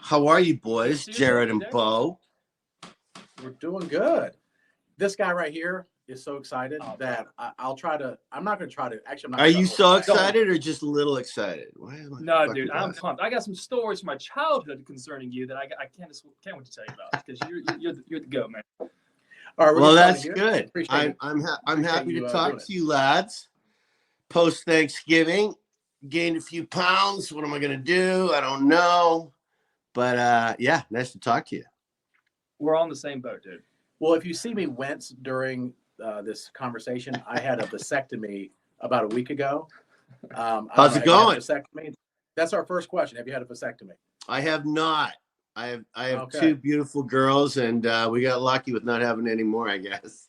How are you, boys? Good Jared you and there. Bo. We're doing good. This guy right here is so excited that I'm not going to try to. Actually, I'm not. Are gonna you try to so hold it back. excited or just a little excited? Why am I No, fucking dude, I'm laughing? pumped. I got some stories from my childhood concerning you that I can't wait to tell you about because you're the goat, man. All right, we're Well, gonna that's start here. good. Appreciate it. I'm Appreciate happy you, to doing talk it. to you, lads. Post Thanksgiving, gained a few pounds. What am I gonna do? I don't know. But yeah, nice to talk to you. We're on the same boat, dude. Well, if you see me wince during this conversation, I had a vasectomy about a week ago. How's it going? Vasectomy? That's our first question. Have you had a vasectomy? I have not. I have Okay. two beautiful girls, and we got lucky with not having any more, I guess.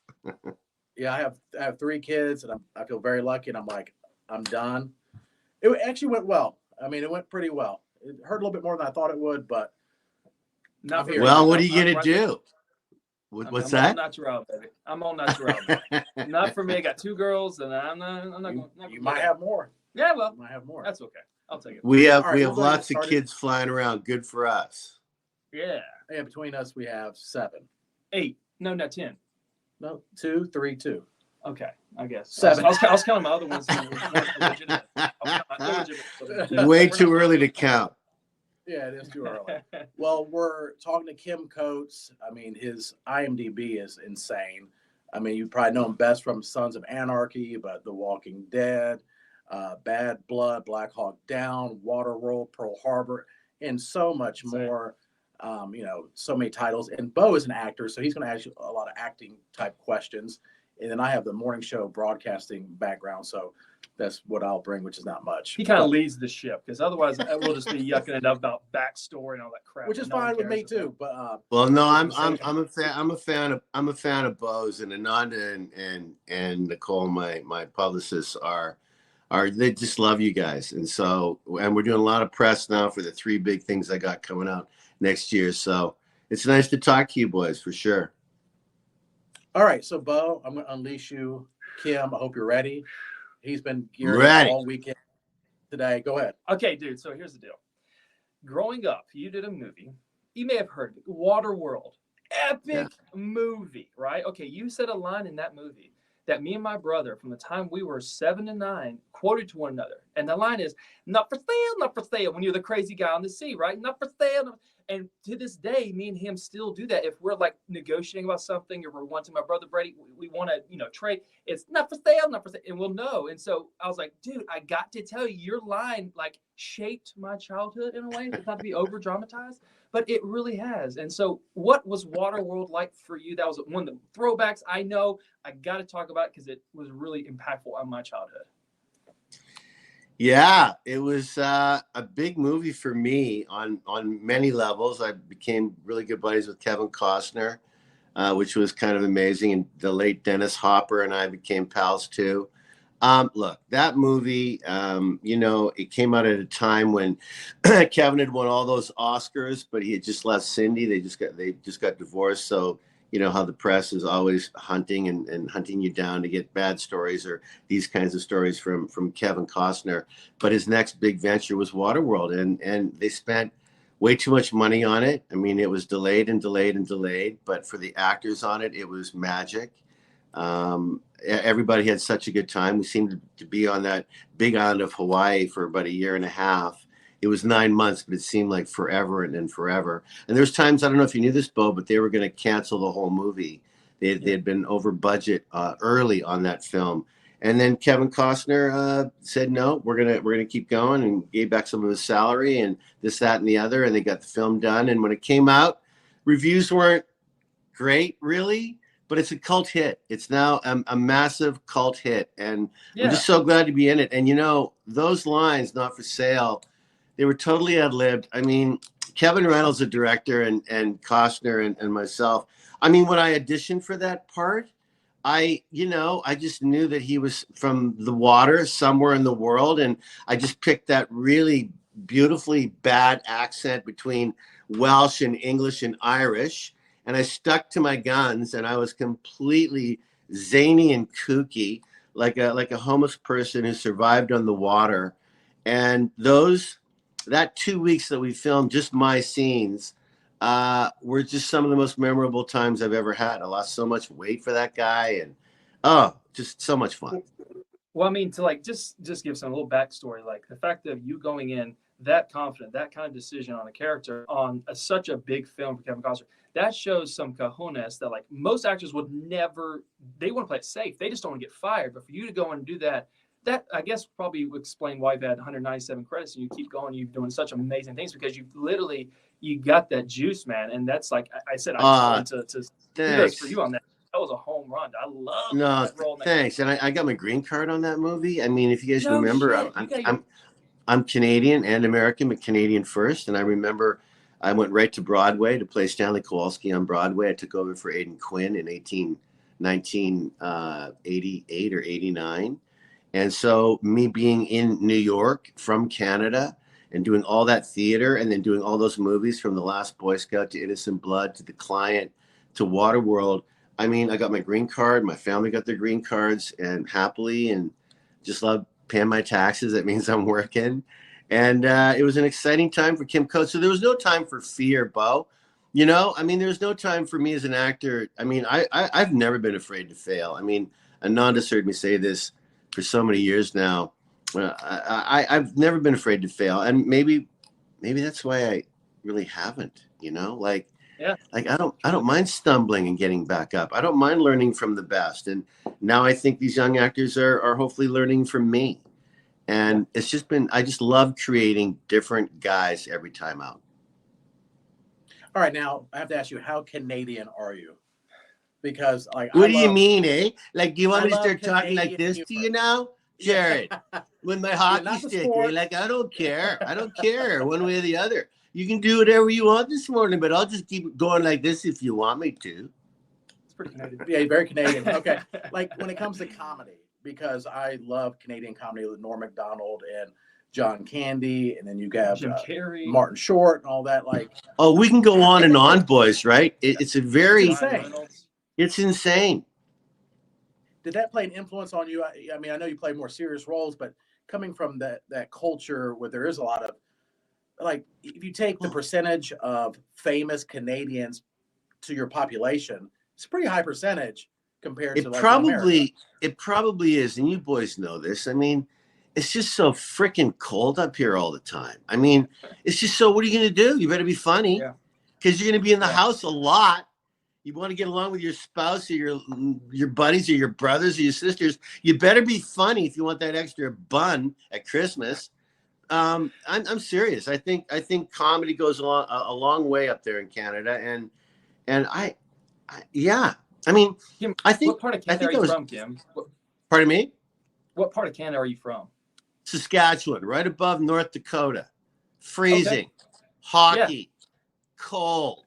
Yeah, I have 3 kids, and I feel very lucky. And I'm done. It actually went well. I mean, it went pretty well. It hurt a little bit more than I thought it would, but Not for here. me. Well, what are you I'm gonna right do? I'm What's all that? natural, baby. I'm all natural. Not for me. I got 2 girls, and I'm not going. You might have more. Yeah, well, You might have more. that's okay. I'll take it. We have All right, we'll go ahead and lots of start it. kids flying around. Good for us. Yeah, Yeah, between us, we have 7. 8. No, not 10. No, 2, 3, 2. Okay, I guess 7. I was counting my other ones. Illegitimate. Illegitimate. Way too early to count. Yeah, it is too early. Well, we're talking to Kim Coates. I mean, his IMDb is insane. I mean, you probably know him best from Sons of Anarchy, but The Walking Dead, Bad Blood, Blackhawk Down, Waterworld, Pearl Harbor, and so much more. So many titles. And Bo is an actor, so he's going to ask you a lot of acting type questions. And then I have the morning show broadcasting background, so that's what I'll bring, which is not much. He kind of leads the ship because otherwise we'll just be yucking it up about backstory and all that crap. Which is No one fine with me cares too. about. But Well, no, I'm a fan of Bo's, and Ananda and Nicole, my publicists are they just love you guys, and we're doing a lot of press now for the 3 big things I got coming out next year. So it's nice to talk to you boys for sure. all right, so Bo, I'm going to unleash you. Kim, I hope you're ready. He's been geared Ready. up all weekend today. Go ahead. Okay, dude. So here's the deal. Growing up, you did a movie. You may have heard of it, Waterworld. Epic movie, right? Okay, you said a line in that movie that me and my brother, from the time we were 7 and 9, quoted to one another. And the line is, not for sale, not for sale, when you're the crazy guy on the sea, right? Not for sale. And to this day, me and him still do that. If we're like negotiating about something or we're wanting my brother Brady, we want to, trade. It's not for sale, not for sale. And we'll know. And so I was like, dude, I got to tell you, your line like shaped my childhood in a way. It's not to be over dramatized, but it really has. And so what was Waterworld like for you? That was one of the throwbacks. I know I got to talk about it because it was really impactful on my childhood. Yeah, it was a big movie for me on many levels. I became really good buddies with Kevin Costner, which was kind of amazing. And the late Dennis Hopper and I became pals too. Look, that movie, it came out at a time when Kevin had won all those Oscars, but he had just left Cindy. They just got divorced. So you know how the press is always hunting and hunting you down to get bad stories or these kinds of stories from Kevin Costner. But his next big venture was Waterworld, and they spent way too much money on it. I mean, it was delayed and delayed and delayed, but for the actors on it, it was magic. Everybody had such a good time. We seemed to be on that big island of Hawaii for about a year and a half. It was 9 months, but it seemed like forever and then forever. And there's times, I don't know if you knew this, Bo, but they were going to cancel the whole movie. They had been over budget early on that film. And then Kevin Costner said, no, we're gonna keep going, and gave back some of his salary and this, that, and the other. And they got the film done. And when it came out, reviews weren't great, really, but it's a cult hit. It's now a massive cult hit. And I'm just so glad to be in it. And, those lines, not for sale, they were totally ad-libbed. I mean, Kevin Reynolds, the director, and Costner and myself. I mean, when I auditioned for that part, I just knew that he was from the water somewhere in the world. And I just picked that really beautifully bad accent between Welsh and English and Irish. And I stuck to my guns, and I was completely zany and kooky, like a homeless person who survived on the water. And those that 2 weeks that we filmed just my scenes were just some of the most memorable times I've ever had. I lost so much weight for that guy, and just so much fun. Well, I mean, to like just give some little backstory, like the fact of you going in that confident, that kind of decision on a character on such a big film for Kevin Costner, that shows some cojones that like most actors would never. They want to play it safe. They just don't want to get fired. But for you to go and do that, that I guess probably would explain why you've had 197 credits and you keep going. You're doing such amazing things because you got that juice, man. And that's like I said, I just wanted to kudos for you on that. That was a home run. I love that role. Thanks. And I got my green card on that movie. I mean, if you guys remember, I'm Canadian and American, but Canadian first. And I remember I went right to Broadway to play Stanley Kowalski on Broadway. I took over for Aidan Quinn in 1988 or 89. And so me being in New York from Canada and doing all that theater and then doing all those movies from The Last Boy Scout to Innocent Blood to The Client to Waterworld. I mean, I got my green card. My family got their green cards and happily and just love paying my taxes. That means I'm working. And it was an exciting time for Kim Coates. So there was no time for fear, Bo. You know, I mean, there's no time for me as an actor. I mean, I've never been afraid to fail. I mean, Ananda's heard me say this for so many years now. I've never been afraid to fail. And maybe that's why I really haven't, you know, like, yeah. Like I don't mind stumbling and getting back up. I don't mind learning from the best. And now I think these young actors are hopefully learning from me. And it's just been, I just love creating different guys every time out. All right, now I have to ask you, how Canadian are you? Because like, what do you mean, eh? Like, do you want me to start talking like Canadian this humor. to you now, Jared? With my hockey stick, eh? Like, I don't care. I don't care one way or the other. You can do whatever you want this morning, but I'll just keep going like this if you want me to. It's pretty Canadian. Yeah, very Canadian. Okay. Like when it comes to comedy, because I love Canadian comedy with Norm Macdonald and John Candy, and then you got Jim Carrey, Martin Short and all that. Like, oh, we can go on and on, boys, right? It's a very, it's insane. Did that play an influence on you? I mean, I know you play more serious roles, but coming from that culture where there is a lot of, like, if you take the percentage of famous Canadians to your population, it's a pretty high percentage compared to like it probably is. And you boys know this. I mean, it's just so freaking cold up here all the time. I mean, it's just so, what are you going to do? You better be funny because you're going to be in the house a lot. You want to get along with your spouse or your buddies or your brothers or your sisters. You better be funny if you want that extra bun at Christmas. I'm serious. I think comedy goes a long way up there in Canada, and I mean, Kim, I think. What part of Canada are you from, Kim? Pardon me? What part of Canada are you from? Saskatchewan, right above North Dakota. Freezing, hockey, cold,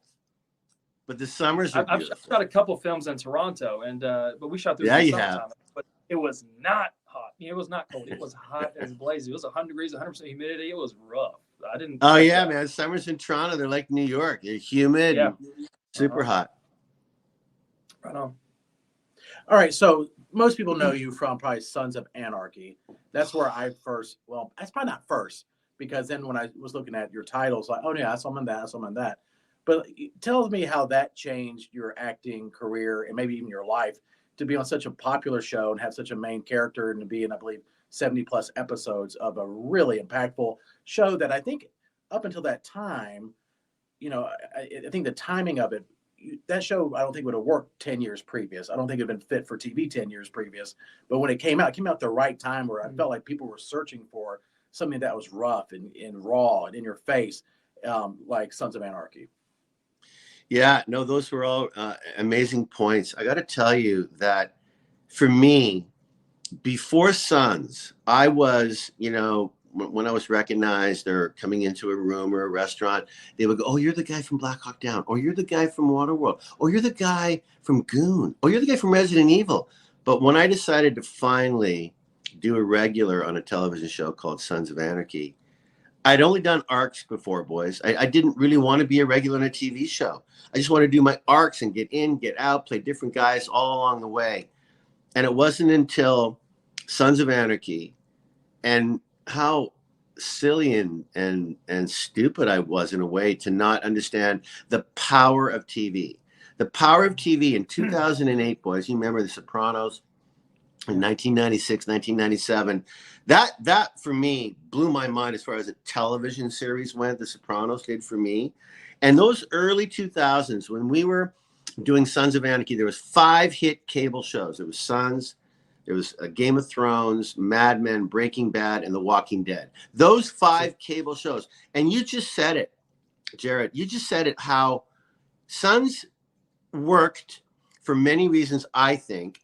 but the summers are beautiful. I've shot a couple films in Toronto, and but we shot through the summertime. have. But it was not hot. It was not cold. It was hot as blazing. It was 100 degrees, 100% humidity. It was rough. I didn't. Oh yeah, man. Summers in Toronto, they're like New York. They're humid, and super hot. Right on. All right, so most people know you from probably Sons of Anarchy. That's where I first. Well, that's probably not first, because then when I was looking at your titles, like, oh yeah, I saw him in that, I saw him in that. But tell me how that changed your acting career and maybe even your life to be on such a popular show and have such a main character and to be in, I believe, 70 plus episodes of a really impactful show that I think up until that time, you know, I think the timing of it, that show, I don't think would have worked 10 years previous. I don't think it would have been fit for TV 10 years previous. But when it came out at the right time where I felt like people were searching for something that was rough and raw and in your face, like Sons of Anarchy. Yeah, no, those were all amazing points. I got to tell you that for me, before Sons, I was, you know, when I was recognized or coming into a room or a restaurant, they would go, oh, you're the guy from Blackhawk Down. Or you're the guy from Waterworld. Or you're the guy from Goon. Or you're the guy from Resident Evil. But when I decided to finally do a regular on a television show called Sons of Anarchy, I'd only done arcs before, boys. I didn't really want to be a regular on a TV show. I just want to do my arcs and get in, get out, play different guys all along the way. And it wasn't until Sons of Anarchy and how silly and stupid I was in a way to not understand the power of TV. The power of TV in 2008, boys. You remember The Sopranos in 1996, 1997. That for me blew my mind as far as a television series went. The Sopranos did for me. And those early 2000s, when we were doing Sons of Anarchy, there was 5 hit cable shows. There was Sons, there was Game of Thrones, Mad Men, Breaking Bad, and The Walking Dead. Those 5 cable shows. And you just said it, Jared. You just said it, how Sons worked for many reasons, I think.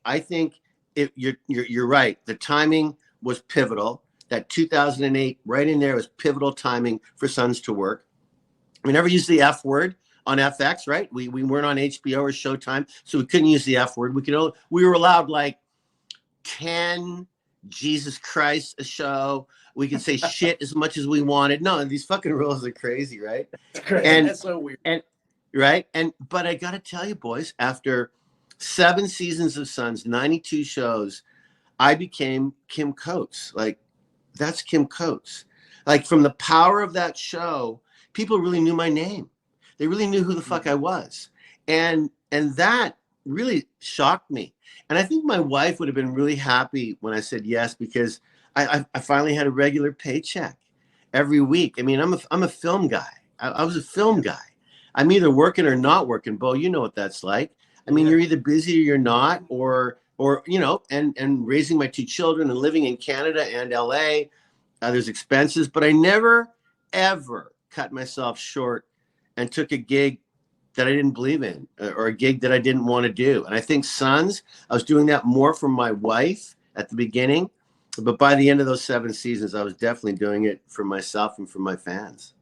You're right. The timing was pivotal. That 2008, right in there, was pivotal timing for Sons to work. We never used the F word on FX, right? We weren't on HBO or Showtime, so we couldn't use the F word. We were allowed like 10 Jesus Christ a show. We could say shit as much as we wanted. No, these fucking rules are crazy, right? And that's so weird. But I gotta tell you, boys, after 7 seasons of Sons, 92 shows, I became Kim Coates. Like, that's Kim Coates. Like, from the power of that show, people really knew my name. They really knew who the fuck I was. And that really shocked me. And I think my wife would have been really happy when I said yes, because I finally had a regular paycheck every week. I mean, I'm a film guy. I was a film guy. I'm either working or not working. Bo, you know what that's like. I mean, you're either busy or you're not, or you know, and raising my 2 children and living in Canada and LA, there's expenses, but I never, ever cut myself short and took a gig that I didn't believe in, or a gig that I didn't want to do. And I think Sons, I was doing that more for my wife at the beginning, but by the end of those 7 seasons, I was definitely doing it for myself and for my fans.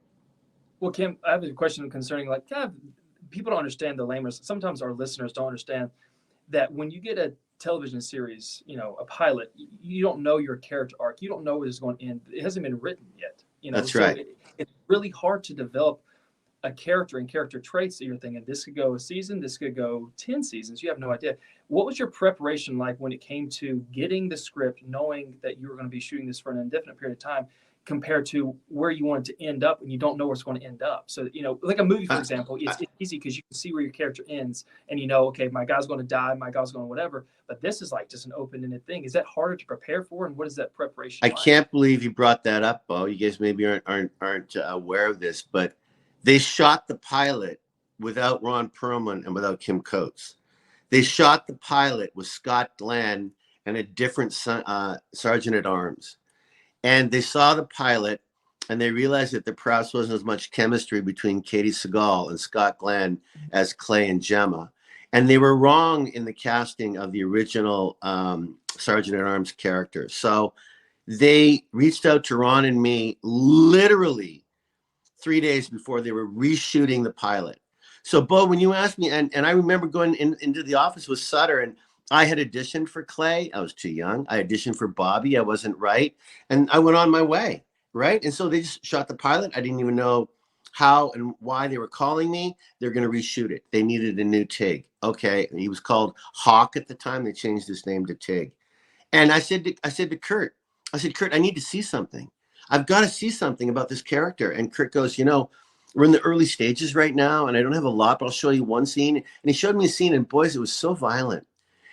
Well, Kim, I have a question concerning, like, people don't understand the layman's. Sometimes our listeners don't understand that when you get a television series, you know, a pilot, you don't know your character arc. You don't know where it's going to end. It hasn't been written yet. You know, that's right. It's really hard to develop a character and character traits that you're thinking, this could go a season, this could go 10 seasons. You have no idea. What was your preparation like when it came to getting the script, knowing that you were going to be shooting this for an indefinite period of time, compared to where you want it to end up and you don't know where it's going to end up? So, you know, like a movie, for example, it's easy because you can see where your character ends and you know, okay, my guy's going to die, my guy's going to whatever. But this is like just an open-ended thing. Is that harder to prepare for? And what is that preparation like? I can't believe you brought that up, Bo. You guys maybe aren't aware of this, but they shot the pilot without Ron Perlman and without Kim Coates. They shot the pilot with Scott Glenn and a different sergeant at arms. And they saw the pilot and they realized that there perhaps wasn't as much chemistry between Katie Seagal and Scott Glenn as Clay and Gemma. And they were wrong in the casting of the original sergeant at arms character. So they reached out to Ron and me literally 3 days before they were reshooting the pilot. So, Bo, when you asked me, and I remember going into the office with Sutter, and I had auditioned for Clay. I was too young. I auditioned for Bobby. I wasn't right. And I went on my way, right? And so they just shot the pilot. I didn't even know how and why they were calling me. They're going to reshoot it. They needed a new Tig. Okay. And he was called Hawk at the time. They changed his name to Tig. And I said to Kurt, Kurt, I need to see something. I've got to see something about this character. And Kurt goes, you know, we're in the early stages right now, and I don't have a lot, but I'll show you one scene. And he showed me a scene, and boys, it was so violent.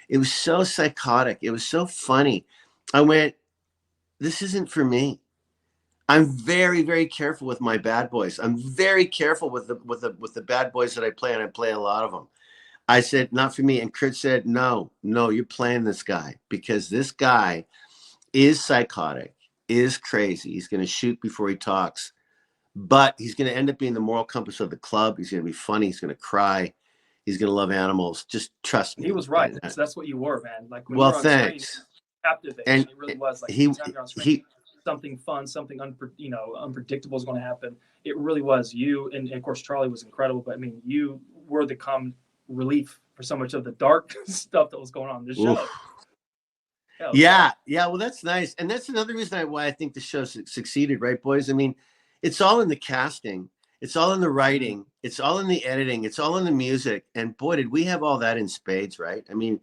It was so psychotic. It was so funny. I went, this isn't for me. I'm very, very careful with my bad boys. I'm very careful with the bad boys that I play, and I play a lot of them. I said, not for me. And Kurt said, no, you're playing this guy, because this guy is psychotic, is crazy. He's going to shoot before he talks, but he's going to end up being the moral compass of the club. He's going to be funny. He's going to cry. He's going to love animals. Just trust me. He was right. That's what you were, man. Like, when well, you were on thanks. Screen, captivating. And it really was. Like, something fun, something unpredictable is going to happen. It really was. You and of course Charlie was incredible, but I mean, you were the common relief for so much of the dark stuff that was going on in the show. Yeah. Well, that's nice, and that's another reason why I think the show succeeded, right, boys? I mean, it's all in the casting, it's all in the writing, it's all in the editing, it's all in the music, and boy, did we have all that in spades, right? I mean,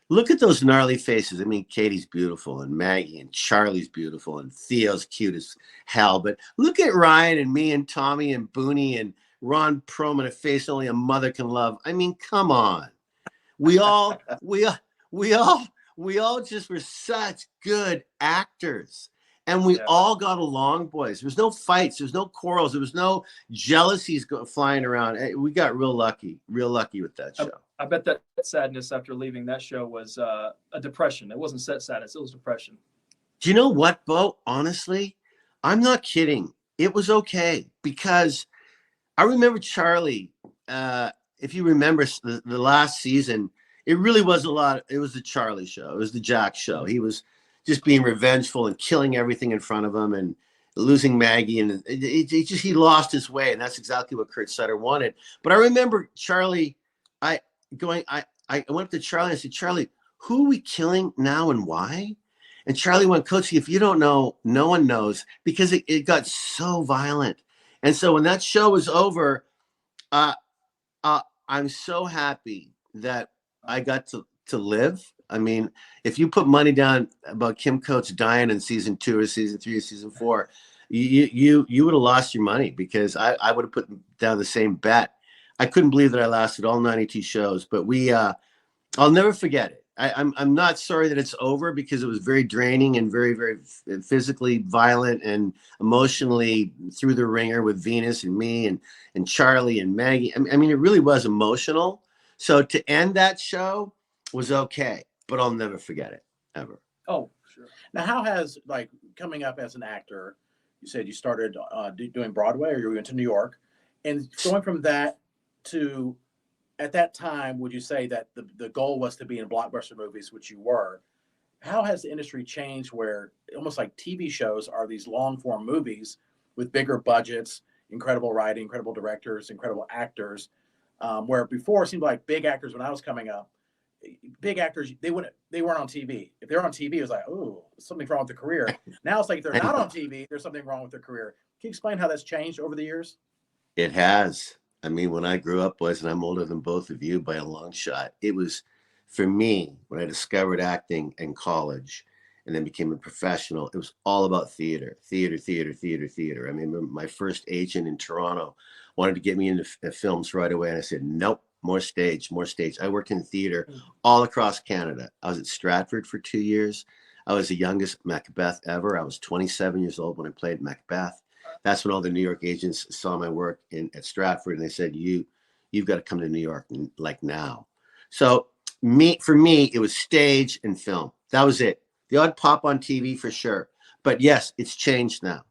Look at those gnarly faces. I mean, Katie's beautiful, and Maggie and Charlie's beautiful, and Theo's cute as hell. But look at Ryan and me and Tommy and Booney and Ron Perlman, a face only a mother can love. I mean, come on. We all, we, we all, we all just were such good actors. And we all got along, boys. There was no fights. There was no quarrels. There was no jealousies flying around. We got real lucky with that show. I bet that sadness after leaving that show was a depression. It wasn't sadness. It was depression. Do you know what, Bo? Honestly, I'm not kidding. It was okay because I remember Charlie. If you remember the last season, it really was a lot. It was the Charlie show. It was the Jack show. He was just being revengeful and killing everything in front of him and losing Maggie. And he lost his way. And that's exactly what Kurt Sutter wanted. But I remember Charlie, I went up to Charlie and I said, Charlie, who are we killing now and why? And Charlie went, Coach, if you don't know, no one knows, because it got so violent. And so when that show was over, I'm so happy that I got to live. I mean, if you put money down about Kim Coates dying in season 2 or season 3 or season 4, you would have lost your money, because I would have put down the same bet. I couldn't believe that I lasted all 92 shows, but I'll never forget it. I'm not sorry that it's over, because it was very draining and very, very physically violent and emotionally through the ringer with Venus and me and Charlie and Maggie. I mean, it really was emotional. So to end that show was okay, but I'll never forget it, ever. Oh, sure. Now, how has, like, coming up as an actor, you said you started doing Broadway, or you went to New York, and going from that to, at that time, would you say that the goal was to be in blockbuster movies, which you were? How has the industry changed, where almost like TV shows are these long form movies with bigger budgets, incredible writing, incredible directors, incredible actors, where before it seemed like big actors, when I was coming up, big actors, they weren't on TV. If they're on TV, it was like, oh, something's wrong with their career. Now it's like if they're not on TV, there's something wrong with their career. Can you explain how that's changed over the years? It has. I mean, when I grew up, boys, and I'm older than both of you by a long shot, it was, for me, when I discovered acting in college and then became a professional, it was all about theater. I mean, my first agent in Toronto wanted to get me into films right away, and I said, nope, more stage. I worked in theater all across Canada. I was at Stratford for 2 years. I was the youngest Macbeth ever. I was 27 years old when I played Macbeth. That's when all the New York agents saw my work at Stratford, and they said, you've got to come to New York like now. So for me, it was stage and film. That was it. The odd pop on TV for sure. But yes, it's changed now.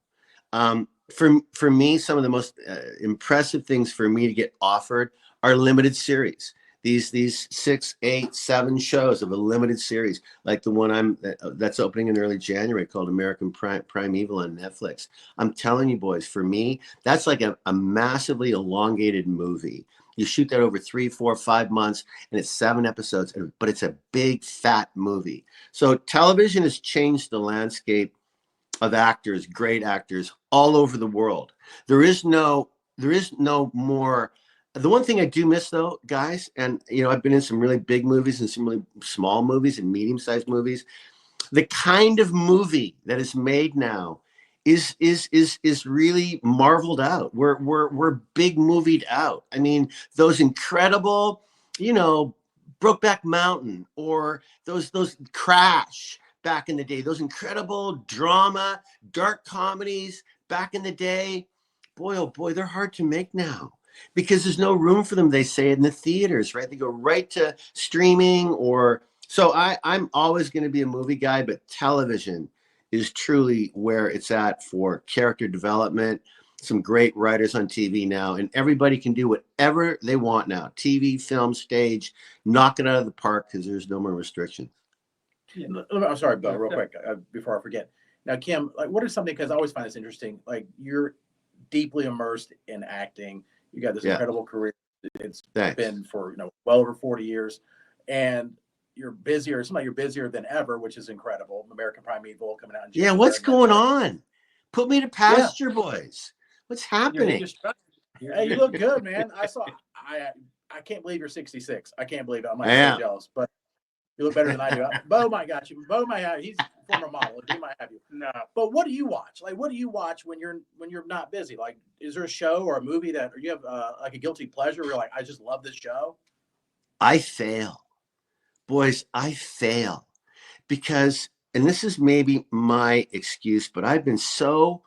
For me, some of the most impressive things for me to get offered are limited series. These 6, 8, 7 shows of a limited series, like the one that's opening in early January, called American Primeval on Netflix. I'm telling you, boys, for me, that's like a massively elongated movie. You shoot that over 3, 4, 5 months, and it's 7 episodes, but it's a big fat movie. So television has changed the landscape of actors, great actors all over the world. There is no more. The one thing I do miss, though, guys, and I've been in some really big movies and some really small movies and medium-sized movies. The kind of movie that is made now is really marveled out. We're big movied out. I mean, those incredible, Brokeback Mountain, or those Crash back in the day, those incredible drama, dark comedies back in the day. Boy, oh boy, they're hard to make now, because there's no room for them, they say, in the theaters, right? They go right to streaming. So I'm always going to be a movie guy, but television is truly where it's at for character development. Some great writers on TV now, and everybody can do whatever they want now. TV, film, stage, knock it out of the park, because there's no more restrictions. Yeah. I'm sorry, Bill, real quick, before I forget. Now, Kim, like, what is something, because I always find this interesting, like, you're deeply immersed in acting. You got this incredible career. It's been for well over 40 years, and you're busier. It seems like you're busier than ever, which is incredible. American Primeval coming out in January. Yeah, what's going on? Put me to pasture, boys. What's happening? Hey, you look good, man. I can't believe you're 66. I can't believe it. I'm like so jealous, but You look better than I do. Bo might got you. Bo might have. He's a former model. He might have you. No. But what do you watch? Like, what do you watch when you're not busy? Like, is there a show or a movie that, or you have like a guilty pleasure where you're like, I just love this show? I fail, boys. I fail because, and this is maybe my excuse, but I've been so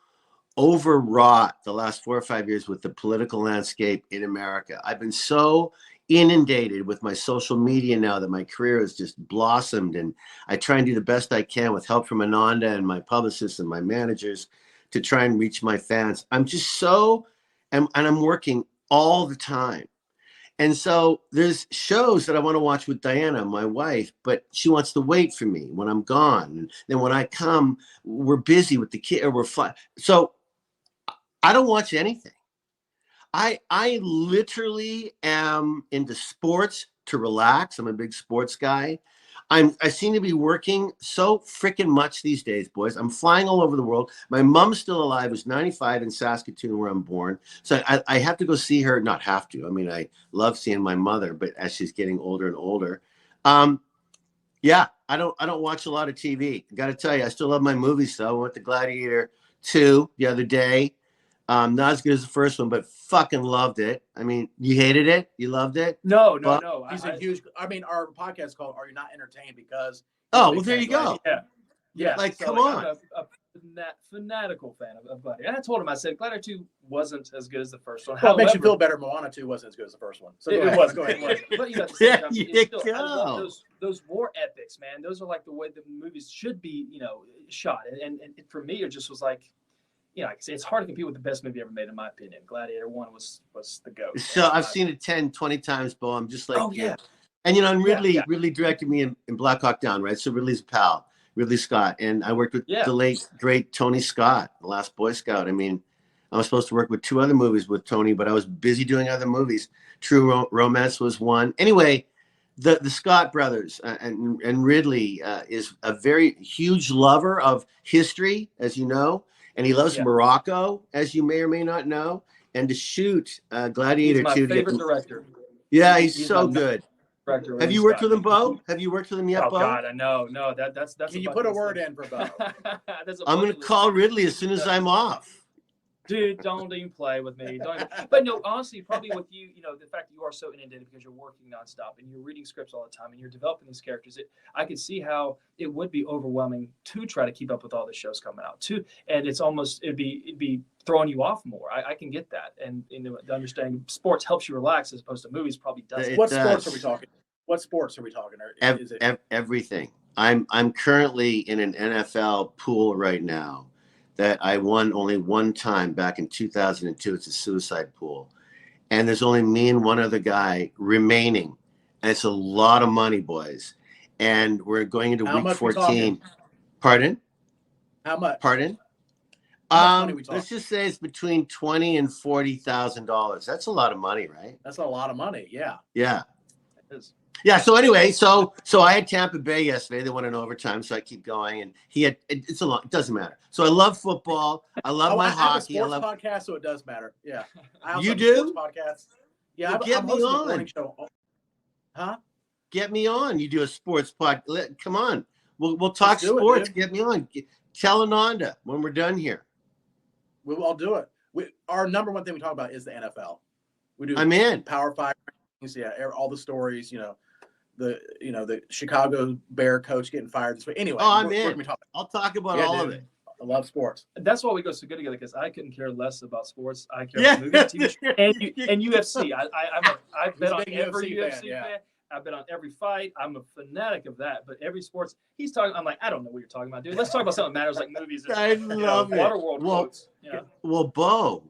overwrought the last 4 or 5 years with the political landscape in America. I've been so inundated with my social media now that my career has just blossomed, and I try and do the best I can with help from Ananda and my publicists and my managers to try and reach my fans. I'm just so, and I'm working all the time. And so there's shows that I want to watch with Diana, my wife, but she wants to wait for me when I'm gone. And then when I come, we're busy with the kid, or we're fly. So I don't watch anything. I literally am into sports to relax. I'm a big sports guy. I seem to be working so freaking much these days, boys. I'm flying all over the world. My mom's still alive, who's 95 in Saskatoon, where I'm born. So I have to go see her. Not have to. I mean, I love seeing my mother, but as she's getting older and older, yeah, I don't watch a lot of TV. I got to tell you, I still love my movies. So I went to Gladiator 2 the other day. Not as good as the first one, but fucking loved it. I mean, you hated it? You loved it? No. He's a huge. I mean, our podcast is called "Are You Not Entertained?" Because oh, well, there you go. Yeah. Like, so, come on. I'm a fanatical fan of Gladiator. And I told him, I said, Gladiator 2 wasn't as good as the first one. Well, it makes you feel better. Moana 2 wasn't as good as the first one. So it was. But There you still, go. I love those war epics, man. Those are like the way the movies should be, shot. And for me, it just was like, like I say, it's hard to compete with the best movie ever made, in my opinion. Gladiator 1 was the GOAT. So I've seen it 10, 20 times, Bo. I'm just like, oh, yeah. And, and Ridley directed me in Blackhawk Down, right? So Ridley's a pal, Ridley Scott. And I worked with the late, great Tony Scott, The Last Boy Scout. I mean, I was supposed to work with 2 other movies with Tony, but I was busy doing other movies. True Romance was one. Anyway, the Scott brothers and Ridley is a very huge lover of history, as you know. And he loves Morocco, as you may or may not know. And to shoot Gladiator 2. He's my favorite director. Yeah, he's so good. Director. Have you worked with him, Bo? Have you worked with him yet, Bo? Oh, God, I know. No, that's. Can you put a word in for Bo? I'm going to call Ridley as soon as I'm off. Dude, don't even play with me. But no, honestly, probably with you, the fact that you are so inundated because you're working nonstop and you're reading scripts all the time and you're developing these characters, I could see how it would be overwhelming to try to keep up with all the shows coming out too. And it's almost, it'd be throwing you off more. I can get that. And the understanding sports helps you relax as opposed to movies probably doesn't. What sports are we talking? What sports are we talking? Or is it everything? I'm currently in an NFL pool right now that I won only one time back in 2002. It's a suicide pool. And there's only me and one other guy remaining. And it's a lot of money, boys. And we're going into week 14. Pardon? How much? Pardon? How much money let's just say it's between $20,000 and $40,000. That's a lot of money, right? That's a lot of money. Yeah. Yeah. It is. Yeah. So anyway, so I had Tampa Bay yesterday. They won in overtime, so I keep going. And he had. It's a lot. It doesn't matter. So I love football. I love my hockey. I love a sports podcast, so it does matter. Yeah. I also you have do? a sports podcast. Yeah. Well, get I'm me hosting on. a morning show. Huh? Get me on. You do a sports podcast. Come on. We'll talk sports. Get me on. Tell Ananda when we're done here. I'll do it. Our number one thing we talk about is the NFL. We do. I'm in. Power 5. Yeah. All the stories. The Chicago Bear coach getting fired this week. Anyway, I'm in. I'll talk about all of it. I love sports. That's why we go so good together, because I couldn't care less about sports. I care about movies, TV, and UFC. I've been on every UFC fan. I've been on every fight. I'm a fanatic of that. But every sports he's talking, I'm like, I don't know what you're talking about, dude. Let's talk about something that matters, like movies. And, I love it. Waterworld quotes. Well, Bo,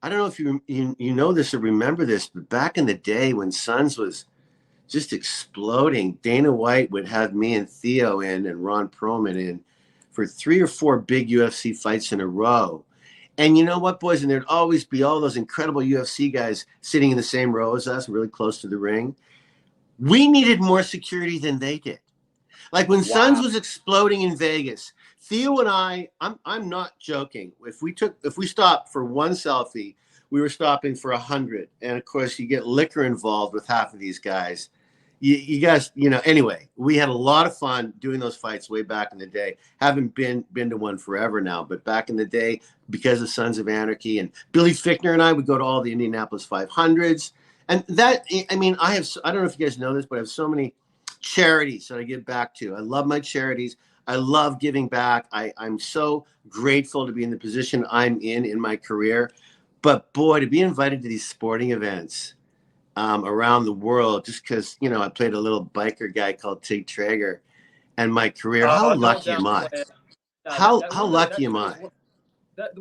I don't know if you know this or remember this, but back in the day when Suns was just exploding, Dana White would have me and Theo in and Ron Perlman in for 3 or 4 big UFC fights in a row. And you know what, boys? And there'd always be all those incredible UFC guys sitting in the same row as us, really close to the ring. We needed more security than they did. Like when Suns was exploding in Vegas, Theo and I'm not joking. If we stopped for one selfie, we were stopping for 100. And of course, you get liquor involved with half of these guys. you guys, anyway, we had a lot of fun doing those fights way back in the day. Haven't been to one forever now, but back in the day, because of Sons of Anarchy and Billy Fichtner and I would go to all the Indianapolis 500s. And that, I mean, I don't know if you guys know this, but I have so many charities that I give back to. I love my charities. I love giving back. I'm so grateful to be in the position I'm in my career. But boy, to be invited to these sporting events around the world, just because, I played a little biker guy called Tig Traeger and my career, how lucky am I? How lucky am I? That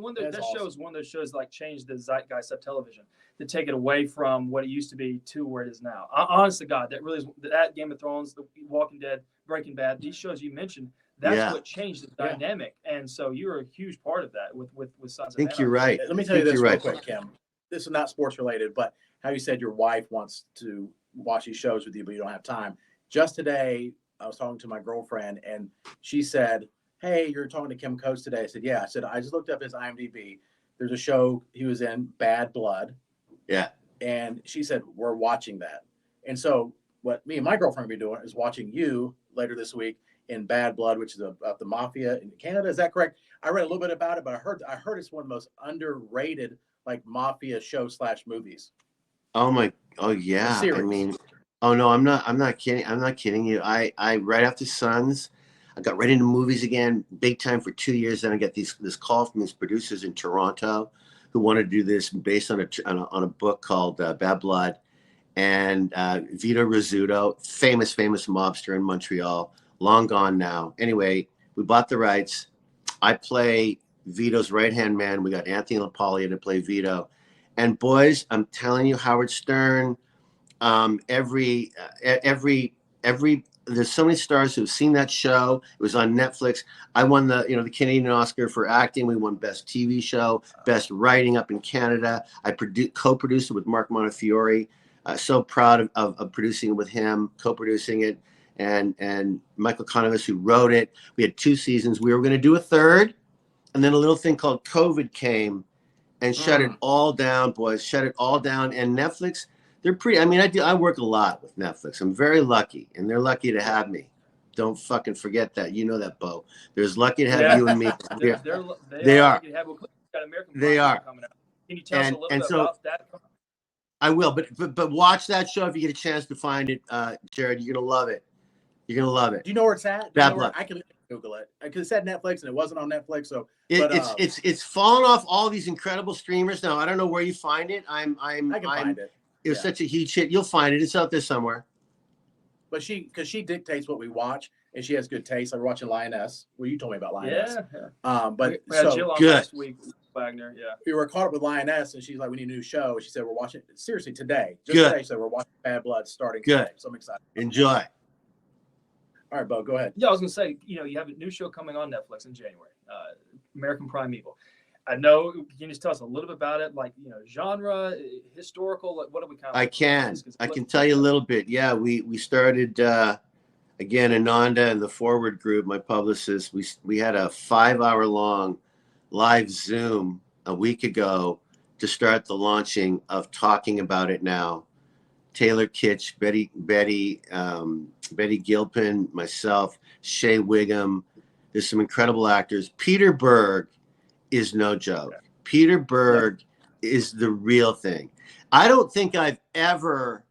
show is one of those shows like changed the zeitgeist of television, to take it away from what it used to be to where it is now. Honest to God, that really is that Game of Thrones, The Walking Dead, Breaking Bad, these shows you mentioned, that's what changed the dynamic. And so you're a huge part of that with Sons of Anarchy. I think you're right. Let me tell you this real quick, Kim. This is not sports related, but how you said your wife wants to watch these shows with you, but you don't have time. Just today, I was talking to my girlfriend, and she said, "Hey, you're talking to Kim Coates today." I said, "Yeah." I said, "I just looked up his IMDb. There's a show he was in, Bad Blood." Yeah. And she said, "We're watching that." And so what me and my girlfriend will be doing is watching you later this week in Bad Blood, which is about the mafia in Canada. Is that correct? I read a little bit about it, but I heard it's one of the most underrated like mafia show / movies. Oh yeah. I mean, oh no, I'm not kidding. I'm not kidding you. I right after Sons, I got right into movies again, big time for 2 years. Then I got this call from these producers in Toronto who wanted to do this based on a book called Bad Blood, and Vito Rizzuto, famous mobster in Montreal, long gone now. Anyway, we bought the rights. I play Vito's right-hand man. We got Anthony LaPaglia to play Vito. And boys, I'm telling you, Howard Stern, every there's so many stars who've seen that show. It was on Netflix. I won the Canadian Oscar for acting. We won Best TV Show, Best Writing up in Canada. I co-produced it with Mark Montefiore. So proud of producing it with him, co-producing it, and Michael Conovis, who wrote it. We had 2 seasons. We were going to do a third, and then a little thing called COVID came and shut it all down, boys. Shut it all down. And Netflix, they're pretty. I mean, I work a lot with Netflix. I'm very lucky, and they're lucky to have me. Don't fucking forget that. You know that, Bo. They're lucky to have you and me. They are. They are. Coming out. Can you tell us a little bit about that? I will, but watch that show if you get a chance to find it, Jared. You're gonna love it. You're gonna love it. Do you know where it's at? Bad Blood. I can Google it because it said Netflix and it wasn't on Netflix. So it's fallen off all these incredible streamers now. I don't know where you find it. I can find it. It was such a huge hit. You'll find it. It's out there somewhere. But because she dictates what we watch, and she has good taste. Like we're watching Lioness. Well, you told me about Lioness. Yeah. But we had Jill on last week. Wagner. Yeah. We were caught up with Lioness, and she's like, "We need a new show." She said, "We're watching seriously today." Good. Today, so we're watching Bad Blood starting today. So I'm excited. Enjoy. All right, Bo, go ahead. Yeah, I was gonna say, you have a new show coming on Netflix in January, American Primeval. I know. Can you just tell us a little bit about it, like genre, historical? Like, what do we kind of? I can tell you a little bit. Yeah, we started again. Ananda and the Forward Group, my publicist. We had a 5-hour long live Zoom a week ago to start the launching of Talking About It Now. Taylor Kitsch, Betty Gilpin, myself, Shea Wiggum. There's some incredible actors. Peter Berg is no joke. Peter Berg is the real thing. I don't think I've ever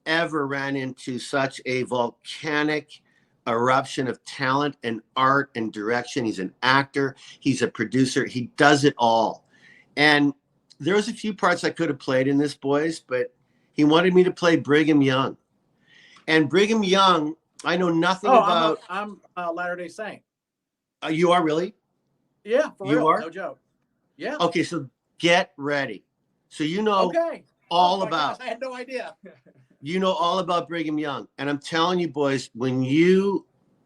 ran into such a volcanic eruption of talent and art and direction. He's an actor. He's a producer. He does it all. And there was a few parts I could have played in this, boys, but he wanted me to play Brigham Young. And Brigham Young, I know nothing about. I'm a Latter-day Saint. You are really? Yeah, for you real. are? No joke. Yeah. Okay, so get ready. So all about. Gosh, I had no idea. You know all about Brigham Young. And I'm telling you, boys, when you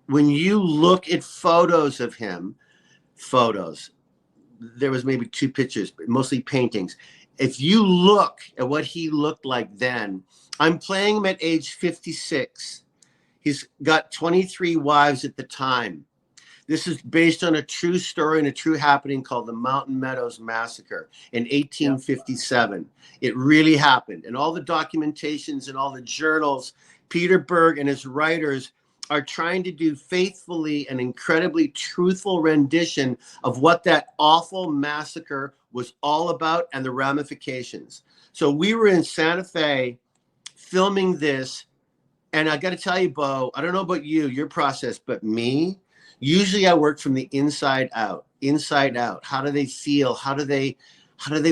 look at photos of him, there was maybe 2 pictures, but mostly paintings. If you look at what he looked like then, I'm playing him at age 56. He's got 23 wives at the time. This is based on a true story and a true happening called the Mountain Meadows Massacre in 1857. It really happened. And all the documentations and all the journals, Peter Berg and his writers are trying to do faithfully an incredibly truthful rendition of what that awful massacre was all about and the ramifications. So we were in Santa Fe filming this. And I got to tell you, Bo, I don't know about you, your process, but me, usually I work from the inside out, inside out. How do they feel? How do they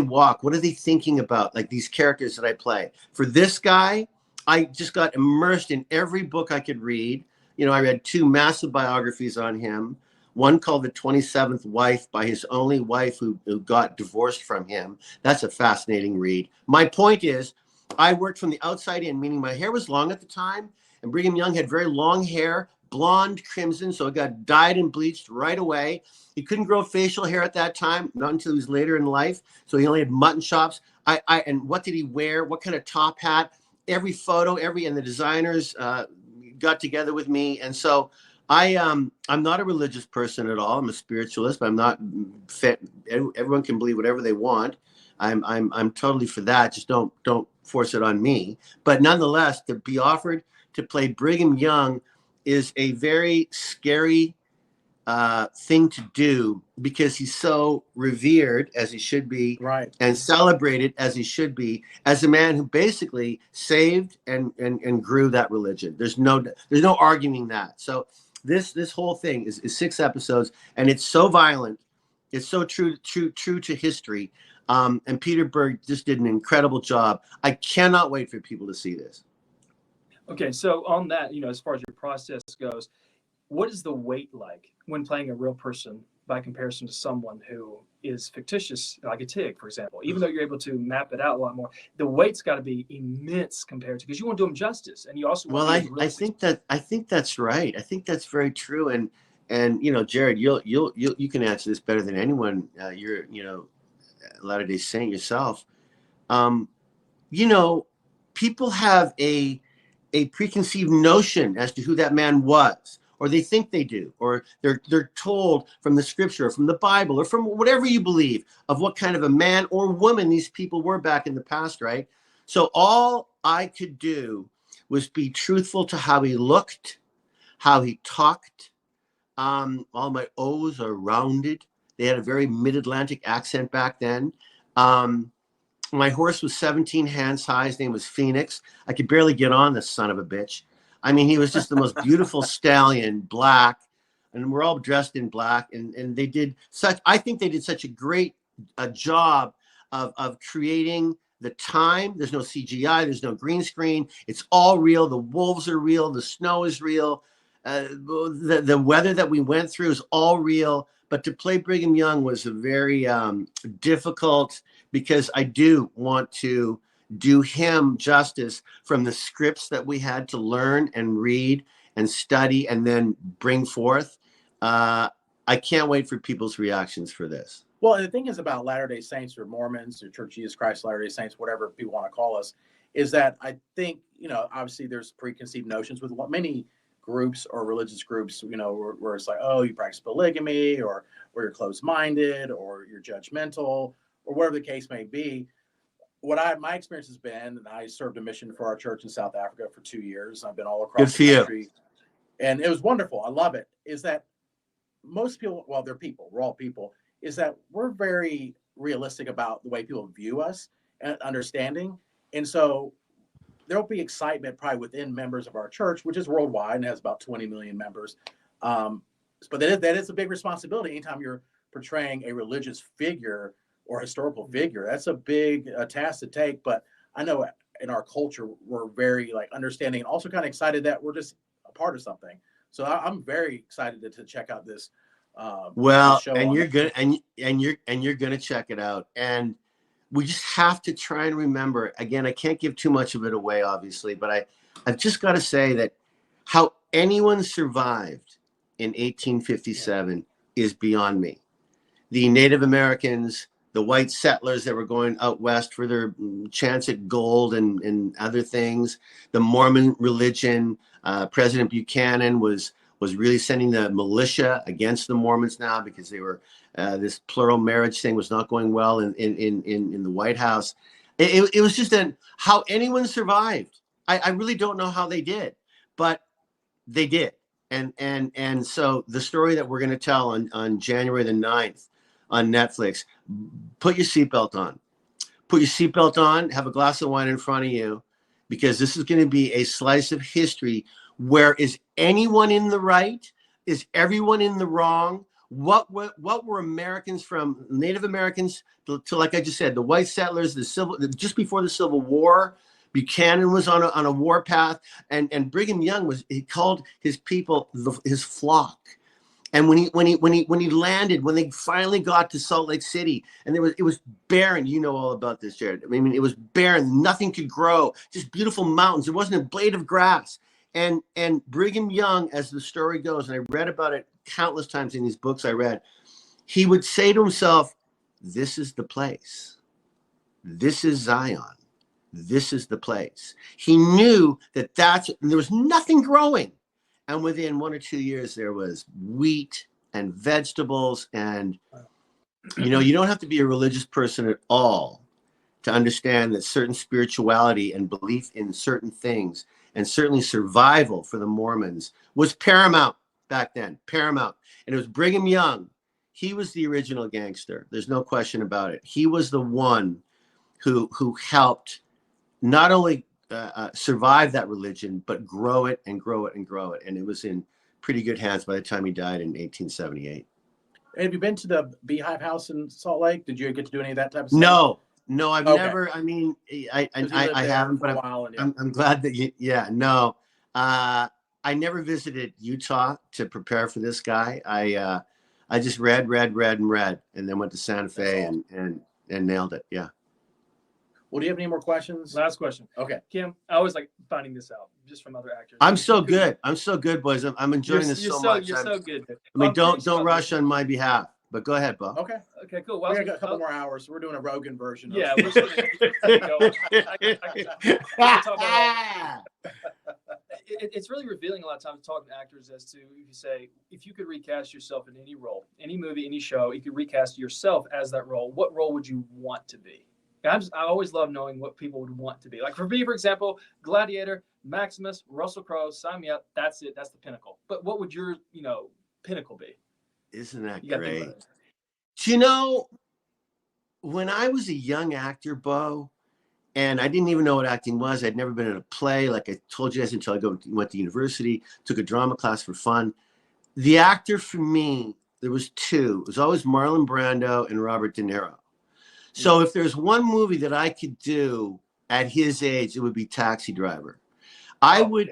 walk? What are they thinking about? Like these characters that I play. For this guy, I just got immersed in every book I could read. You know, I read 2 massive biographies on him. One called The 27th Wife by his only wife who got divorced from him. That's a fascinating read. My point is, I worked from the outside in, meaning my hair was long at the time, and Brigham Young had very long hair, blonde crimson, so it got dyed and bleached right away. He couldn't grow facial hair at that time, not until he was later in life, so he only had mutton chops. And what did he wear? What kind of top hat? Every photo, and the designers got together with me, and so I'm not a religious person at all. I'm a spiritualist, but I'm not fit. Everyone can believe whatever they want. I'm totally for that. Just don't force it on me. But nonetheless, to be offered to play Brigham Young is a very scary thing to do, because he's so revered, as he should be, Right. and celebrated as he should be, as a man who basically saved and grew that religion. There's no arguing that. So this whole thing is 6 episodes, and it's so violent. It's so true to history. And Peter Berg just did an incredible job. I cannot wait for people to see this. Okay, so on that, as far as your process goes, what is the weight like when playing a real person by comparison to someone who is fictitious, like a Tig, for example? Even though you're able to map it out a lot more, the weight's got to be immense compared to, because you want to do them justice, and you also want to I think that's right. I think that's very true. And Jared, you can answer this better than anyone. You're Latter-day Saint yourself. People have a preconceived notion as to who that man was, or they think they do, or they're told from the scripture, or from the Bible, or from whatever you believe, of what kind of a man or woman these people were back in the past, right? So all I could do was be truthful to how he looked, how he talked. All my O's are rounded. They had a very mid-Atlantic accent back then. My horse was 17 hands high. His name was Phoenix. I could barely get on, the son of a bitch. I mean, he was just the most beautiful stallion, black, and we're all dressed in black. And they did I think they did such a great job of creating the time. There's no CGI. There's no green screen. It's all real. The wolves are real. The snow is real. The weather that we went through is all real. But to play Brigham Young was a very difficult, because I do want to do him justice from the scripts that we had to learn and read and study and then bring forth. I can't wait for people's reactions for this. Well, the thing is about Latter-day Saints or Mormons or Church of Jesus Christ, Latter-day Saints, whatever people want to call us, is that I think, obviously there's preconceived notions with many groups or religious groups, where it's like, oh, you practice polygamy, or you're closed-minded, or you're judgmental, or whatever the case may be. My experience has been, and I served a mission for our church in South Africa for 2 years. I've been all across the country, and it was wonderful. I love it. Is that most people, well, they're people, we're all people, is that we're very realistic about the way people view us and understanding. And so there'll be excitement probably within members of our church, which is worldwide and has about 20 million members. But that is a big responsibility. Anytime you're portraying a religious figure or historical figure, that's a big task to take. But I know in our culture, we're very understanding, and also kind of excited that we're just a part of something. So I'm very excited to check out this. Show, and you're gonna and you're gonna check it out. And we just have to try and remember, again, I can't give too much of it away, obviously, but I've just got to say that how anyone survived in 1857 is beyond me. The Native Americans, the white settlers that were going out west for their chance at gold and other things, the Mormon religion, President Buchanan was was really sending the militia against the Mormons now because they were this plural marriage thing was not going well in the White House. It was just how anyone survived. I really don't know how they did, but they did. And so the story that we're going to tell on January the 9th on Netflix, put your seatbelt on. Put your seatbelt on, have a glass of wine in front of you, because this is going to be a slice of history where is anyone in the right? Is everyone in the wrong? What were Americans, from Native Americans to like I just said, the white settlers, just before the Civil War? Buchanan was on a war path, and Brigham Young he called his people his flock. And when he landed, when they finally got to Salt Lake City, and it was barren. You know all about this, Jared. I mean, it was barren. Nothing could grow. Just beautiful mountains. There wasn't a blade of grass. And Brigham Young, as the story goes, and I read about it countless times in these books I read, he would say to himself, "This is the place. This is Zion. This is the place." He knew that there was nothing growing. And within 1 or 2 years, there was wheat and vegetables. And, you don't have to be a religious person at all to understand that certain spirituality and belief in certain things, and certainly survival for the Mormons, was paramount back then, paramount. And it was Brigham Young. He was the original gangster. There's no question about it. He was the one who helped not only survive that religion, but grow it and grow it and grow it. And it was in pretty good hands by the time he died in 1878. Have you been to the Beehive House in Salt Lake? Did you get to do any of that type of stuff? No, I've never. I mean, I haven't, but I'm glad that no. I never visited Utah to prepare for this guy. I just read, and then went to Santa Fe and nailed it. Yeah. Well, do you have any more questions? Last question. Okay. Kim, I always like finding this out just from other actors. I'm so good, boys. I'm enjoying this so much. You're so good. I mean, don't rush on my behalf. But go ahead, Bo. Okay, cool. Well, we got a couple more hours. So we're doing a Rogan version. Yeah, we're just it's really revealing a lot of times talking to actors as to, if you say, if you could recast yourself in any role, any movie, any show, you could recast yourself as that role, what role would you want to be? I always love knowing what people would want to be. Like for me, for example, Gladiator, Maximus, Russell Crowe, sign me up. That's it. That's the pinnacle. But what would your, pinnacle be? Isn't that great? Do you know, when I was a young actor, Bo, and I didn't even know what acting was. I'd never been in a play, like I told you guys, until I went to university, took a drama class for fun. The actor for me, there was two. It was always Marlon Brando and Robert De Niro. So if there's one movie that I could do at his age, it would be Taxi Driver. I would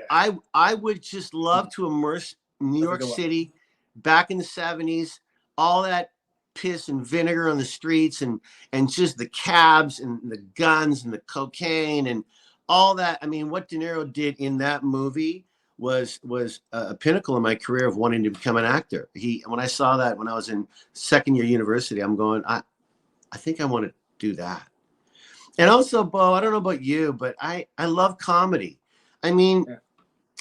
just love to immerse New York City back in the 70s, all that piss and vinegar on the streets, and just the cabs and the guns and the cocaine and all that. I mean, what De Niro did in that movie was a pinnacle in my career of wanting to become an actor. When I saw that when I was in second year university, I'm going, I think I want to do that. And also, Bo, I don't know about you, but I love comedy. I mean,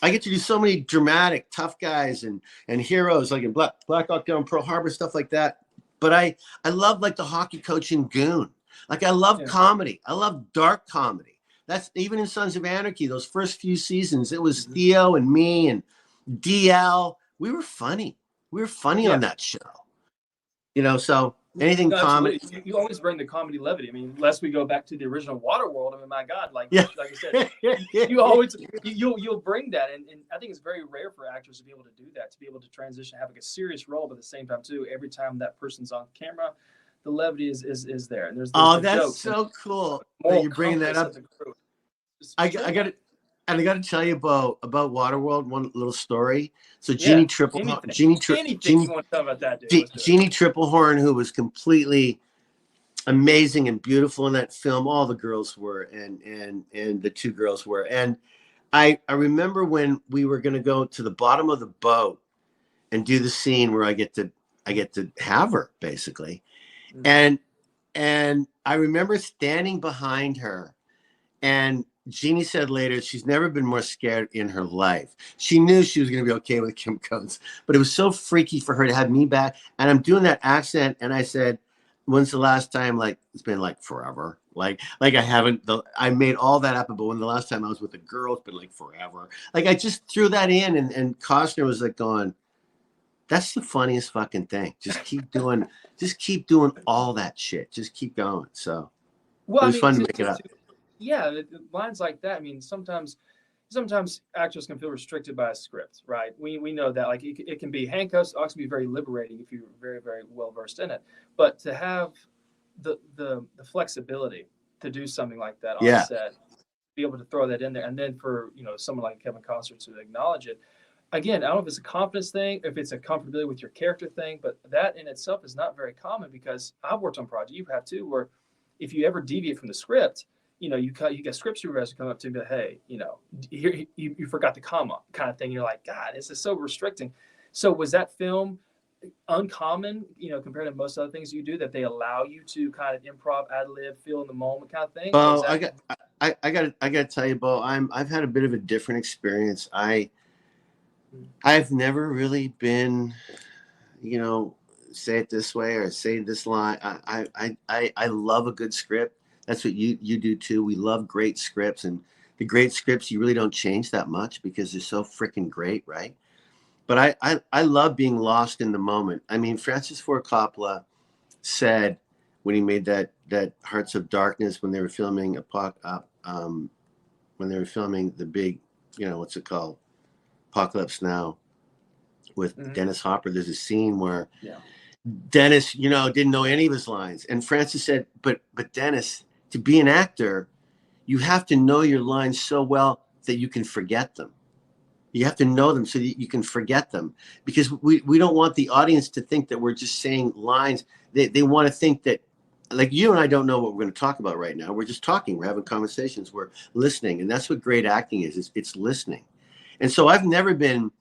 I get to do so many dramatic, tough guys and heroes, like in Blackhawk down Pearl Harbor, stuff like that. But I love like the hockey coach in Goon. Like I love comedy. I love dark comedy. That's even in Sons of Anarchy, those first few seasons, it was Theo and me and DL. We were funny. We were funny on that show. So anything comedy. You always bring the comedy levity. I mean, unless we go back to the original Waterworld, I mean, my God, like I said, you always you'll bring that, and I think it's very rare for actors to be able to do that, to be able to transition, have like a serious role, but at the same time too, every time that person's on camera, the levity is there. And there's that's so cool that you're bringing that up. I got it. And I got to tell you about Waterworld, one little story. So Jeannie Triplehorn, who was completely amazing and beautiful in that film. All the girls were, and the two girls were. And I remember when we were going to go to the bottom of the boat and do the scene where I get to have her basically, and I remember standing behind her. And Jeannie said later she's never been more scared in her life. She knew she was going to be okay with Kim Coates, but it was so freaky for her to have me back. And I'm doing that accent, and I said, "When's the last time?" Like, it's been like forever. Like I haven't. I made all that happen, but when the last time I was with a girl, it's been like forever. Like I just threw that in, and Costner was like going, "That's the funniest fucking thing. Just keep doing all that shit. Just keep going." So Well, it I was mean, fun to make it up. yeah, lines like that. I mean, sometimes actors can feel restricted by a script, right? We know that. Like it can be handcuffs. Also, be very liberating if you're very very well versed in it. But to have the flexibility to do something like that on Yeah. set, be able to throw that in there, and then for someone like Kevin Costner to acknowledge it. Again, I don't know if it's a confidence thing, if it's a comfortability with your character thing, but that in itself is not very common because I've worked on projects, you have too, where if you ever deviate from the script, you get script supervisors come up to you and be like, hey, here you forgot the comma kind of thing. You're like, God, this is so restricting. So was that film uncommon, compared to most other things you do, that they allow you to kind of improv, ad lib, feel in the moment kind of thing? Oh, I got to tell you, Bo, I've had a bit of a different experience. I've never really been, say it this way or say this line. I love a good script. That's what you do too. We love great scripts, and the great scripts you really don't change that much because they're so freaking great, right? But I love being lost in the moment. I mean, Francis Ford Coppola said when he made that Hearts of Darkness, when they were filming when they were filming the big, what's it called, Apocalypse Now, with Dennis Hopper. There's a scene where Dennis, didn't know any of his lines, and Francis said, "But Dennis, to be an actor, you have to know your lines so well that you can forget them. You have to know them so that you can forget them, because we don't want the audience to think that we're just saying lines. They want to think that, like, you and I don't know what we're going to talk about right now. We're just talking. We're having conversations. We're listening. And that's what great acting is. It's listening. And so I've never been,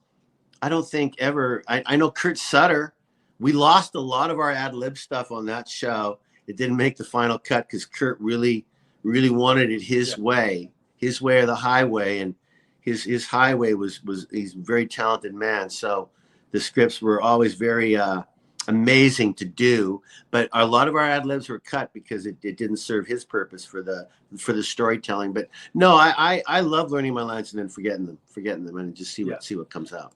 I don't think ever, I know Kurt Sutter, we lost a lot of our ad lib stuff on that show. It didn't make the final cut because Kurt really, really wanted it his way or the highway. And his highway was he's a very talented man. So the scripts were always very amazing to do, but a lot of our ad libs were cut because it didn't serve his purpose for the storytelling. But no, I love learning my lines and then forgetting them and just see what comes out.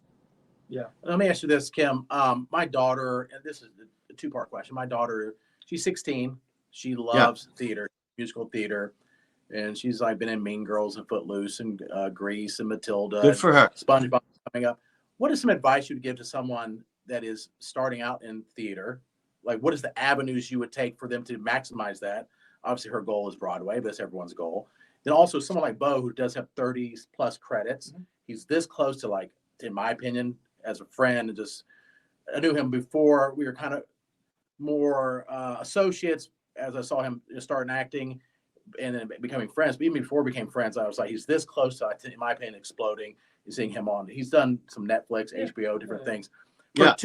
Yeah. Let me ask you this, Kim. My daughter, and this is a two-part question. My daughter, she's 16. She loves theater, musical theater. And she's like been in Mean Girls and Footloose and Grease and Matilda. Good for her. SpongeBob coming up. What is some advice you would give to someone that is starting out in theater? Like, what is the avenues you would take for them to maximize that? Obviously, her goal is Broadway, but that's everyone's goal. Then also someone like Bo, who does have 30 plus credits. Mm-hmm. He's this close to, like, in my opinion, as a friend, and just, I knew him before. We were kind of more associates as I saw him start acting and then becoming friends. But even before we became friends, I was like, he's this close to, in my opinion, exploding. Seeing him on, he's done some Netflix, HBO, different things.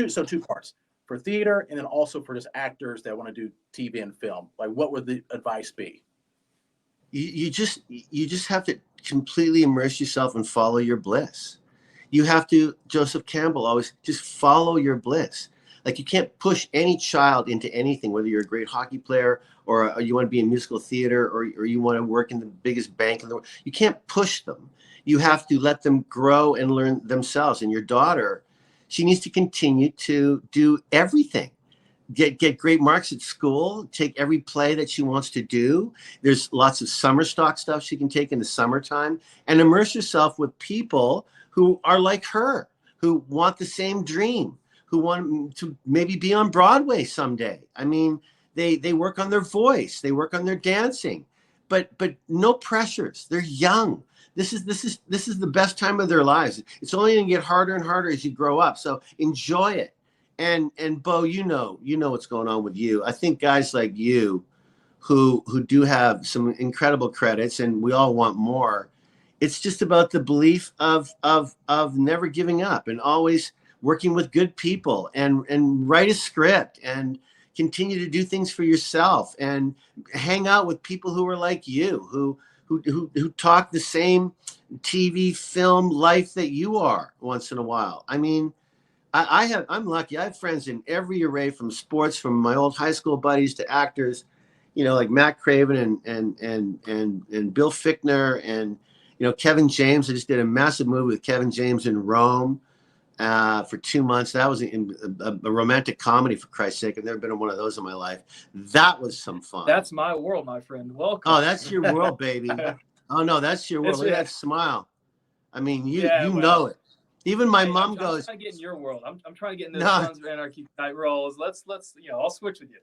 So two parts for theater, and then also for just actors that want to do TV and film. Like, what would the advice be? You just have to completely immerse yourself and follow your bliss. You have to, Joseph Campbell always, just follow your bliss. Like, you can't push any child into anything, whether you're a great hockey player or you want to be in musical theater or you want to work in the biggest bank in the world. You can't push them. You have to let them grow and learn themselves. And your daughter, she needs to continue to do everything. Get great marks at school, take every play that she wants to do. There's lots of summer stock stuff she can take in the summertime, and immerse yourself with people who are like her, who want the same dream, who want to maybe be on Broadway someday. I mean, they work on their voice, they work on their dancing, but no pressures. They're young. This is the best time of their lives. It's only going to get harder and harder as you grow up. So enjoy it. And Bo, you know what's going on with you. I think guys like you, who do have some incredible credits, and we all want more. It's just about the belief of never giving up and always working with good people and write a script and continue to do things for yourself and hang out with people who are like you, who who talk the same TV, film, life that you are once in a while. I mean, I'm lucky. I have friends in every array, from sports, from my old high school buddies to actors, like Matt Craven and Bill Fichtner and Kevin James. I just did a massive movie with Kevin James in Rome for 2 months. That was a romantic comedy, for Christ's sake. I've never been in one of those in my life. That was some fun. That's my world, my friend. Welcome. Oh, that's your world, baby. Oh no, that's your world. Look at that smile. I mean, you know it. Even my mom goes. I'm trying to get in your world. I'm trying to get in those Sons of Anarchy type roles. Let's I'll switch with you.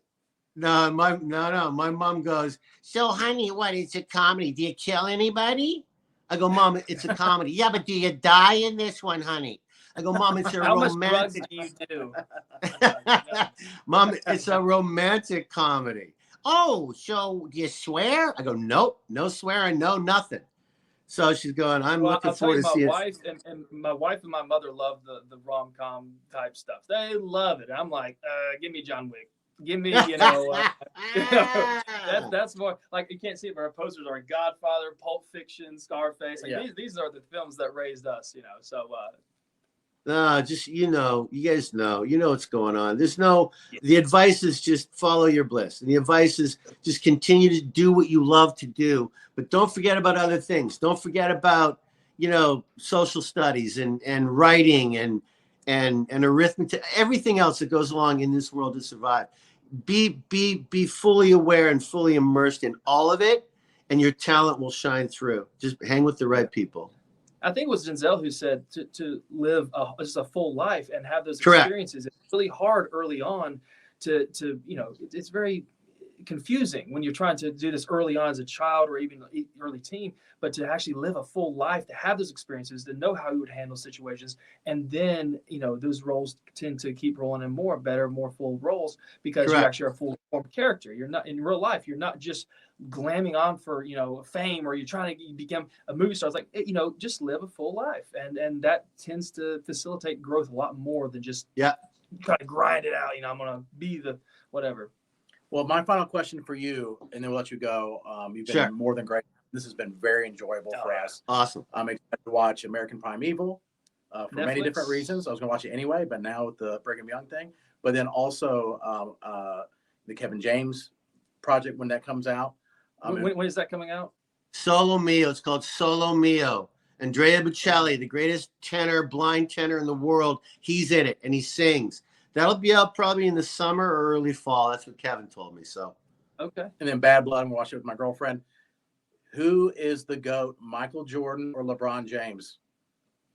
No. My mom goes, so honey, what? It's a comedy. Do you kill anybody? I go, Mom, it's a comedy. Yeah, but do you die in this one, honey? I go, Mom, it's a romantic. How much drugs do you do? Mom, it's a romantic comedy. Oh, so do you swear? I go, nope, no swearing, no nothing. So she's going, I'm looking forward to seeing it. My wife and my mother love the rom-com type stuff. They love it. I'm like, give me John Wick. Give me, that's more like, you can't see it, but our posters are Godfather, Pulp Fiction, Scarface. Like these are the films that raised us, so. Just, you guys know what's going on. The advice is just follow your bliss. And the advice is just continue to do what you love to do, but don't forget about other things. Don't forget about, social studies and writing and arithmetic, everything else that goes along in this world to survive. Be fully aware and fully immersed in all of it, and your talent will shine through. Just hang with the right people. I think it was Denzel who said to live just a full life and have those Correct. Experiences. It's really hard early on to it's very confusing when you're trying to do this early on as a child or even early teen, but to actually live a full life, to have those experiences, to know how you would handle situations. And then, those roles tend to keep rolling in more full roles because Correct. you actually are a full formed character. You're not in real life. You're not just glamming on for, fame, or you're trying to become a movie star. It's like, just live a full life. And that tends to facilitate growth a lot more than just kind of grind it out. I'm going to be the whatever. Well, my final question for you, and then we'll let you go. You've been more than great. This has been very enjoyable for us. Awesome. I'm excited to watch American Primeval for Netflix. many different reasons. I was going to watch it anyway, but now with the Brigham Young thing. But then also the Kevin James project when that comes out. When is that coming out? Solo Mio. It's called Solo Mio. Andrea Bocelli, the greatest blind tenor in the world. He's in it, and he sings. That'll be out probably in the summer or early fall. That's what Kevin told me. So, okay. And then Bad Blood, I'm gonna watch it with my girlfriend. Who is the GOAT, Michael Jordan or LeBron James?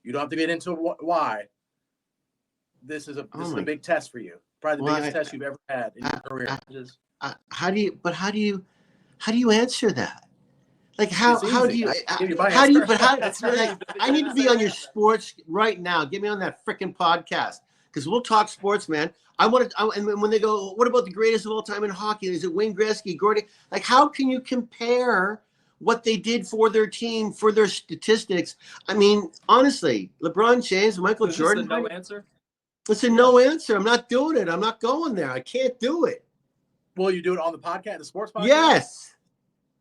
You don't have to get into why. This is a big test for you. Probably the biggest test you've ever had in your career. How do you answer that? Like how do you I need to be on your sports right now. Get me on that freaking podcast. Because we'll talk sports, man. And when they go, what about the greatest of all time in hockey? Is it Wayne Gretzky, Gordie? Like, how can you compare what they did for their team, for their statistics? I mean, honestly, LeBron James, Michael Jordan. No answer? It's a no answer. I'm not doing it. I'm not going there. I can't do it. Will you do it on the podcast, the sports podcast? Yes.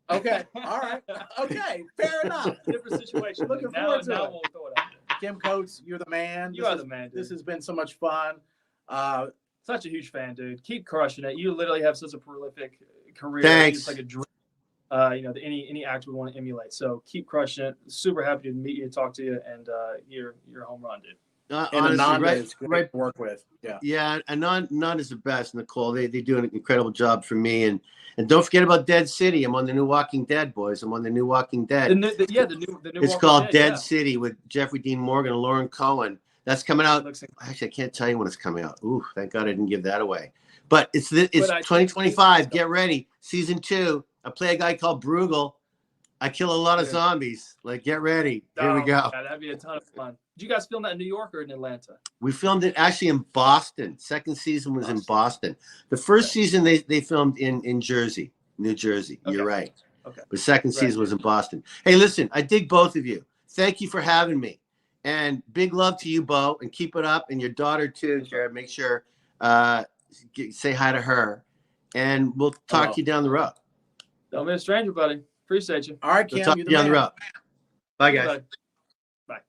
Okay. All right. Okay. Fair enough. Different situation. Looking forward to it. We'll throw it out there. Kim Coates, you're the man. You are the man, dude. This has been so much fun. Such a huge fan, dude. Keep crushing it. You literally have such a prolific career. Thanks. It's like a dream. That any actor would want to emulate. So keep crushing it. Super happy to meet you, talk to you, and you're a home run, dude. And Ananda is great to work with. Yeah. Anand is the best, Nicole. They do an incredible job for me. And don't forget about Dead City. I'm on the new Walking Dead, boys. I'm on the new Walking Dead. The new it's called Dead City with Jeffrey Dean Morgan and Lauren Cohen. That's coming out. Actually, I can't tell you when it's coming out. Ooh, thank God I didn't give that away. But it's 2025. Get ready. Season 2. I play a guy called Bruegel. I kill a lot of zombies. Like, get ready. Here we go. God, that'd be a ton of fun. Did you guys film that in New York or in Atlanta? We filmed it actually in Boston. Second season was in Boston. The first season they filmed in New Jersey. Okay. You're right. Okay. The second season was in Boston. Hey, listen, I dig both of you. Thank you for having me. And big love to you, Bo, and keep it up. And your daughter too, Jared. Make sure say hi to her. And we'll talk to you down the road. Don't be a stranger, buddy. Appreciate you. All right, We'll Kim, talk you to the you on the man. road. Bye, Yeah, guys. bud. Bye.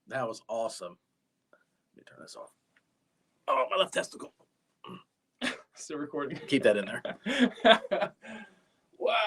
That was awesome. Let me turn this off. Oh, my left testicle. Still recording. Keep that in there. Wow.